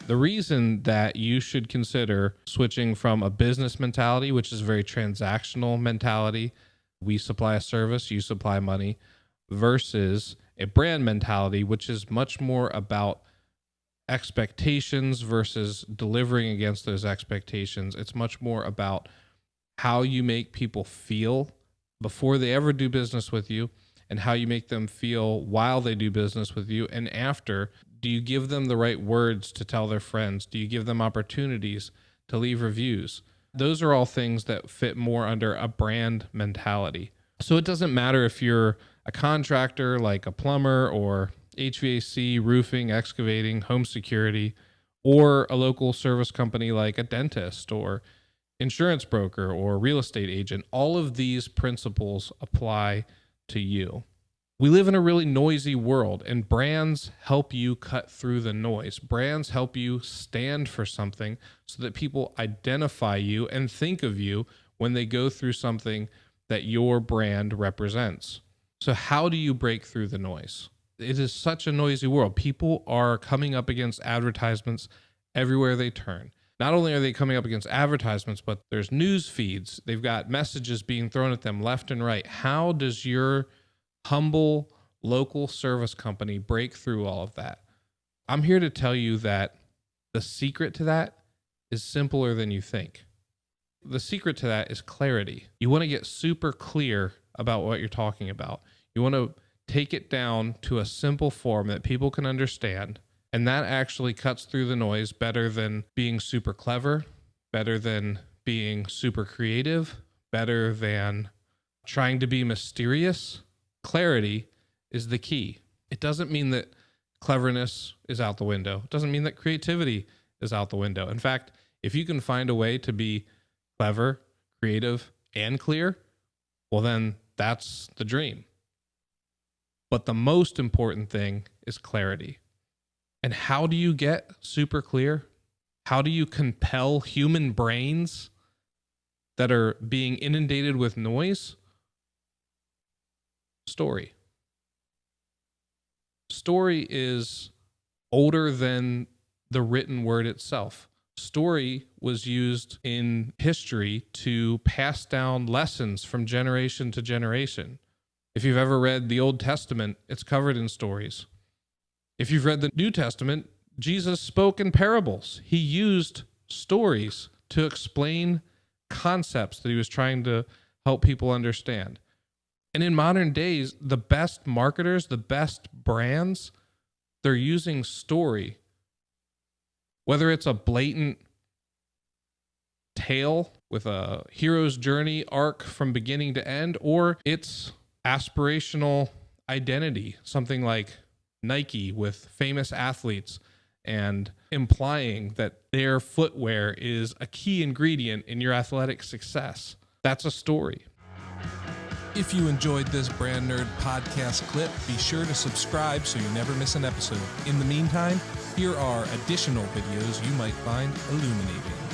The reason that you should consider switching from a business mentality, which is a very transactional mentality, we supply a service, you supply money, versus a brand mentality, which is much more about expectations versus delivering against those expectations. It's much more about how you make people feel before they ever do business with you, and how you make them feel while they do business with you and after. Do you give them the right words to tell their friends? Do you give them opportunities to leave reviews? Those are all things that fit more under a brand mentality. So it doesn't matter if you're a contractor like a plumber or HVAC, roofing, excavating, home security, or a local service company like a dentist or insurance broker or real estate agent. All of these principles apply to you. We live in a really noisy world, and brands help you cut through the noise. Brands help you stand for something so that people identify you and think of you when they go through something that your brand represents. So how do you break through the noise? It is such a noisy world. People are coming up against advertisements everywhere they turn. Not only are they coming up against advertisements, but there's news feeds. They've got messages being thrown at them left and right. How does your humble local service company break through all of that? I'm here to tell you that the secret to that is simpler than you think. The secret to that is clarity. You want to get super clear about what you're talking about. You want to take it down to a simple form that people can understand. And that actually cuts through the noise better than being super clever, better than being super creative, better than trying to be mysterious. Clarity is the key. It doesn't mean that cleverness is out the window. It doesn't mean that creativity is out the window. In fact, if you can find a way to be clever, creative, and clear, well, then that's the dream. But the most important thing is clarity. And how do you get super clear? How do you compel human brains that are being inundated with noise? Story. Story is older than the written word itself. Story was used in history to pass down lessons from generation to generation. If you've ever read the Old Testament, it's covered in stories. If you've read the New Testament, Jesus spoke in parables. He used stories to explain concepts that he was trying to help people understand. And in modern days, the best marketers, the best brands, they're using story. Whether it's a blatant tale with a hero's journey arc from beginning to end, or it's aspirational identity, something like Nike with famous athletes and implying that their footwear is a key ingredient in your athletic success. That's a story. If you enjoyed this Brand Nerd podcast clip, be sure to subscribe so you never miss an episode. In the meantime, here are additional videos you might find illuminating.